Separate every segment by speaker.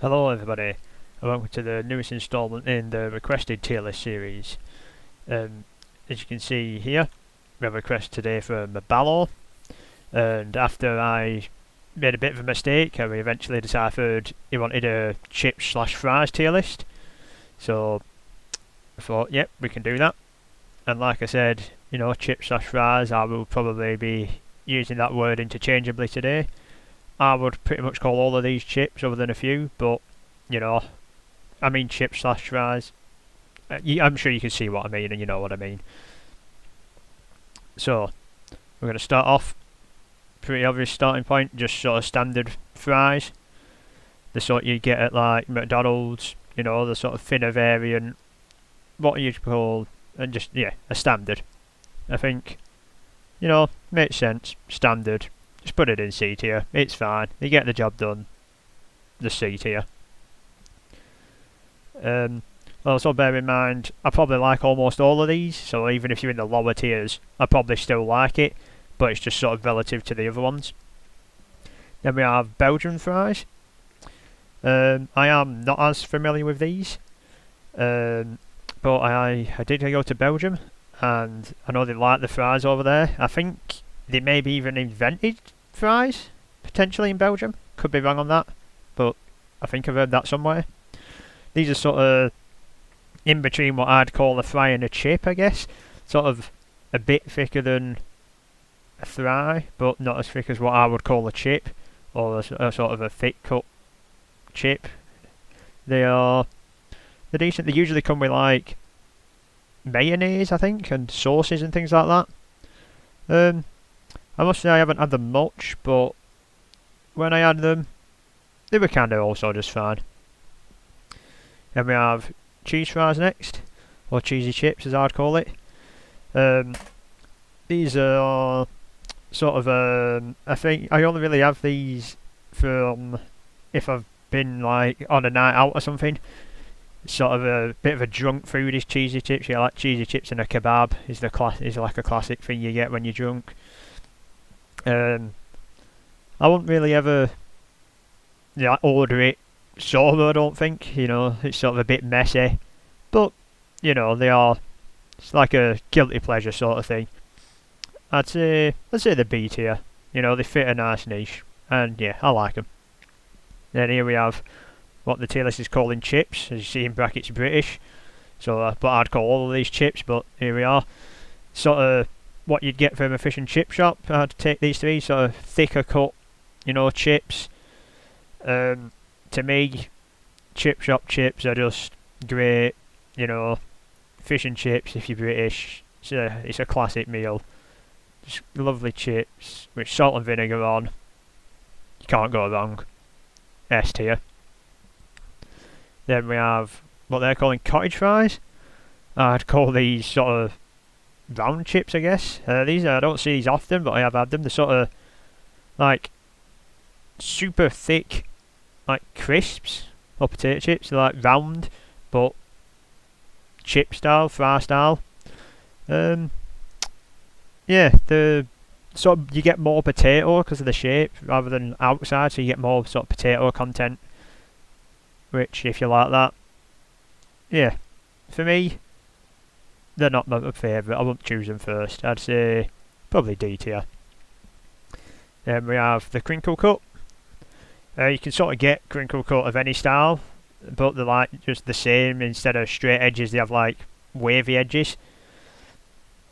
Speaker 1: Hello everybody, and welcome to the newest installment in the requested tier list series. As you can see here, we have a request today from Balor, and after I made a bit of a mistake, I eventually deciphered he wanted a chips/fries tier list. So I thought, yep, we can do that. And like I said, chips/fries, I will probably be using that word interchangeably today. I would pretty much call all of these chips other than a few, but, I mean chips/fries. I'm sure you can see what I mean and you know what I mean. So, we're going to start off, pretty obvious starting point, just sort of standard fries. The sort you get at like McDonald's, the sort of thinner variant, what you'd call, and just, a standard. I think, makes sense, standard. Just put it in C tier, it's fine, you get the job done, the C tier. Also bear in mind, I probably like almost all of these, so even if you're in the lower tiers, I probably still like it, but it's just sort of relative to the other ones. Then we have Belgian fries. I am not as familiar with these, but I did go to Belgium, and I know they like the fries over there. I think they maybe even invented fries, potentially in Belgium. Could be wrong on that, but I think I've heard that somewhere. These are sort of in between what I'd call a fry and a chip, I guess. Sort of a bit thicker than a fry, but not as thick as what I would call a chip, or a sort of a thick cut chip. They're decent. They usually come with like mayonnaise, I think, and sauces and things like that. I must say I haven't had them much, but when I had them, they were kind of also just fine. Then we have cheese fries next, or cheesy chips as I'd call it. These are sort of I think I only really have these from if I've been like on a night out or something. Sort of a bit of a drunk food is cheesy chips. You like cheesy chips and a kebab is like a classic thing you get when you're drunk. I wouldn't really ever order it sober, I don't think. It's sort of a bit messy, but they are. It's like a guilty pleasure sort of thing. I'd say the B tier. They fit a nice niche, and yeah, I like them. Then here we have what the tier list is calling chips, as you see in brackets British. So, but I'd call all of these chips. But here we are. Sort of what you'd get from a fish and chip shop. I'd take these three sort of thicker cut, chips. To me, chip shop chips are just great. Fish and chips, if you're British, it's a classic meal. Just lovely chips with salt and vinegar on. You can't go wrong. S tier. Then we have what they're calling cottage fries. I'd call these sort of round chips, I guess. These I don't see these often, but I have had them. They're sort of like super thick, like crisps or potato chips. They're like round, but chip style, fry style. The sort of you get more potato because of the shape rather than outside, so you get more sort of potato content. Which, if you like that, yeah, for me, they're not my favourite. I wouldn't choose them first. I'd say probably D tier. Then we have the crinkle cut. You can sort of get crinkle cut of any style, but they're like just the same. Instead of straight edges, they have like wavy edges.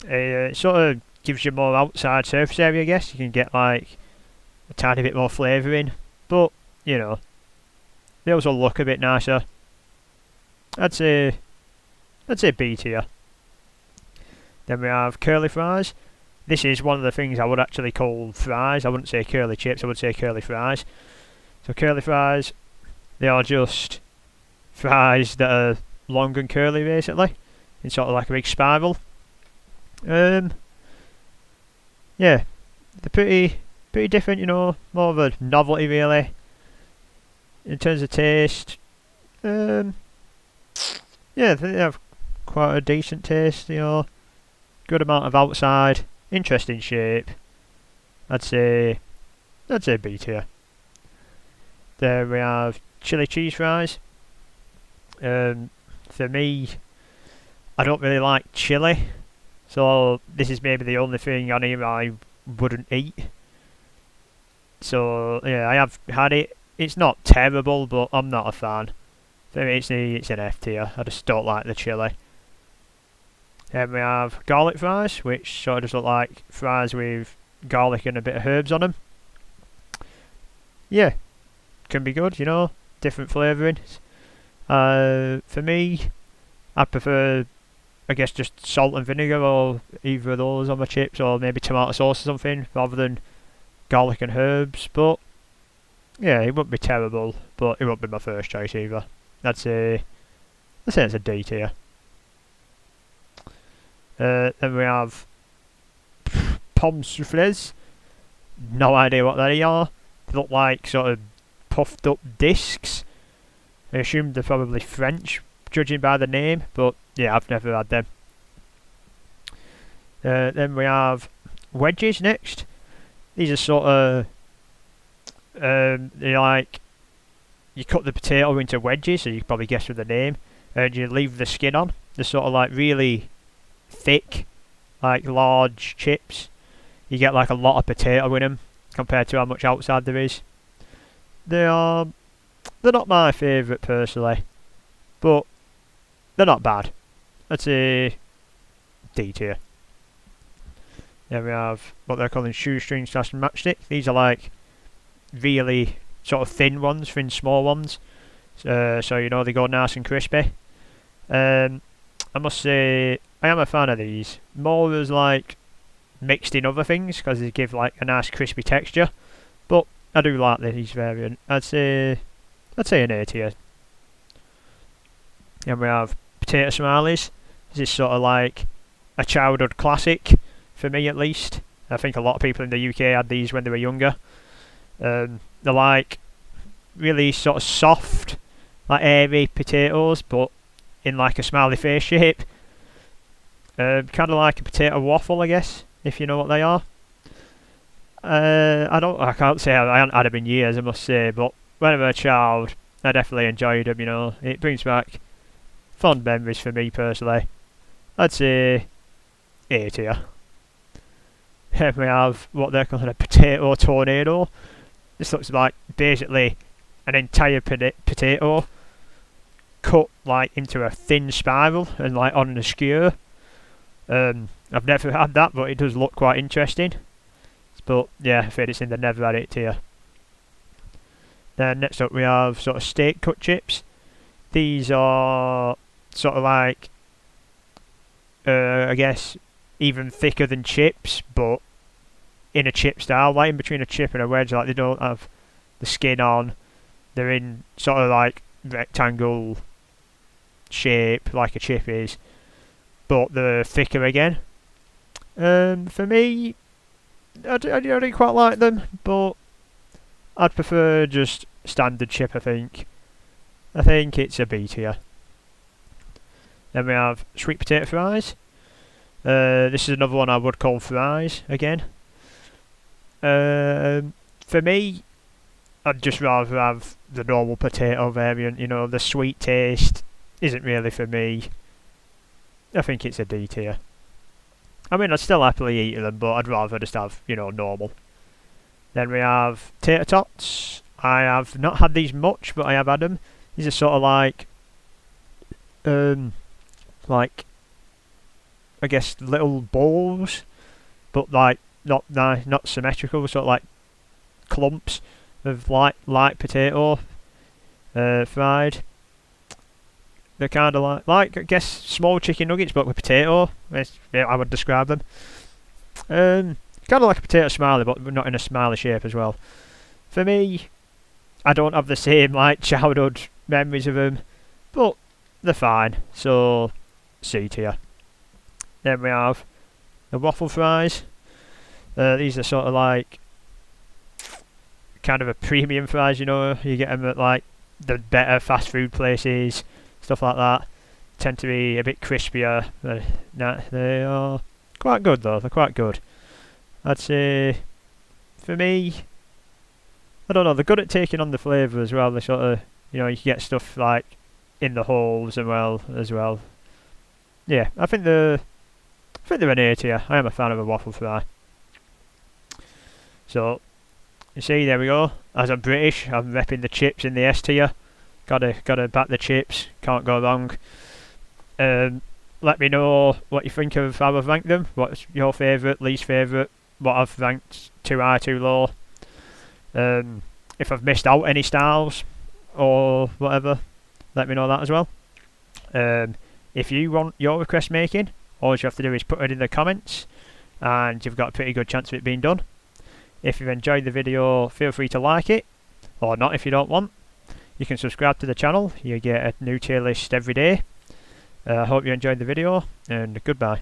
Speaker 1: It sort of gives you more outside surface area, I guess. You can get like a tiny bit more flavour in, but they also look a bit nicer. I'd say B tier. Then we have curly fries. This is one of the things I would actually call fries. I wouldn't say curly chips, I would say curly fries. So curly fries, they are just fries that are long and curly basically, in sort of like a big spiral. Yeah, they're pretty different, more of a novelty really. In terms of taste, yeah, they have quite a decent taste, good amount of outside, interesting shape. I'd say B tier. There we have chili cheese fries. For me, I don't really like chili, so this is maybe the only thing on here I wouldn't eat. So yeah, I have had it. It's not terrible, but I'm not a fan. For me, it's an F tier. I just don't like the chili. Then we have garlic fries, which sort of just look like fries with garlic and a bit of herbs on them. Yeah, can be good, different flavourings. For me, I prefer, I guess, just salt and vinegar or either of those on my chips, or maybe tomato sauce or something, rather than garlic and herbs. But yeah, it wouldn't be terrible, but it wouldn't be my first choice either. I'd say it's a D tier. Then we have pommes soufflés. No idea what they are. They look like sort of puffed up discs. I assume they're probably French, judging by the name, but yeah, I've never had them. Then we have wedges next. These are sort of they're like, you cut the potato into wedges, so you can probably guess with the name, and you leave the skin on. They're sort of like really thick, like large chips. You get like a lot of potato in them compared to how much outside there is. They're not my favourite personally, but they're not bad. I'd say D tier. Then we have what they're calling shoestring slash matchstick. These are like really sort of thin ones, thin small ones. So they go nice and crispy. I must say I am a fan of these. More as like mixed in other things because they give like a nice crispy texture. But I do like these variant. I'd say an A tier. And we have potato smileys. This is sort of like a childhood classic for me, at least. I think a lot of people in the UK had these when they were younger. They're like really sort of soft, like airy potatoes, but in like a smiley face shape. Kind of like a potato waffle, I guess, if you know what they are. I can't say I haven't had them in years, I must say, but when I was a child, I definitely enjoyed them. It brings back fond memories for me personally. I'd say A tier. Then we have what they're calling a potato tornado. This looks like basically an entire potato cut like into a thin spiral and like on a skewer. I've never had that, but it does look quite interesting. But yeah, I think it's in the never had it tier. Then next up we have sort of steak cut chips. These are sort of like, I guess, even thicker than chips, but in a chip style, like in between a chip and a wedge. Like they don't have the skin on. They're in sort of like rectangle shape, like a chip is, but they're thicker again. For me, I don't quite like them, but I'd prefer just standard chip. I think it's a B tier. Then we have sweet potato fries. This is another one I would call fries again. For me, I'd just rather have the normal potato variant. The sweet taste isn't really for me. I think it's a D tier. I mean, I'd still happily eat them, but I'd rather just have, normal. Then we have tater tots. I have not had these much, but I have had them. These are sort of like, I guess little balls, but like not symmetrical, sort of like clumps of light potato, fried. They're kind of like I guess small chicken nuggets, but with potato. Yeah, I would describe them. Kind of like a potato smiley, but not in a smiley shape as well. For me, I don't have the same like childhood memories of them, but they're fine. So C tier. Then we have the waffle fries. These are sort of like kind of a premium fries. You get them at like the better fast food places, stuff like that. Tend to be a bit crispier. They are quite good though. They're quite good. I'd say, for me, I don't know. They're good at taking on the flavour as well. They sort of You know, you can get stuff like in the holes as well. Yeah, I think they're an A tier. I am a fan of a waffle fry. So you see, there we go. As I'm British, I'm repping the chips in the S tier. Gotta back the chips. Can't go wrong. Let me know what you think of how I've ranked them. What's your favourite, least favourite? What I've ranked too high, too low. If I've missed out any styles or whatever, let me know that as well. If you want your request making, all you have to do is put it in the comments, and you've got a pretty good chance of it being done. If you've enjoyed the video, feel free to like it, or not if you don't want. You can subscribe to the channel. You get a new tier list every day. I hope you enjoyed the video, and goodbye.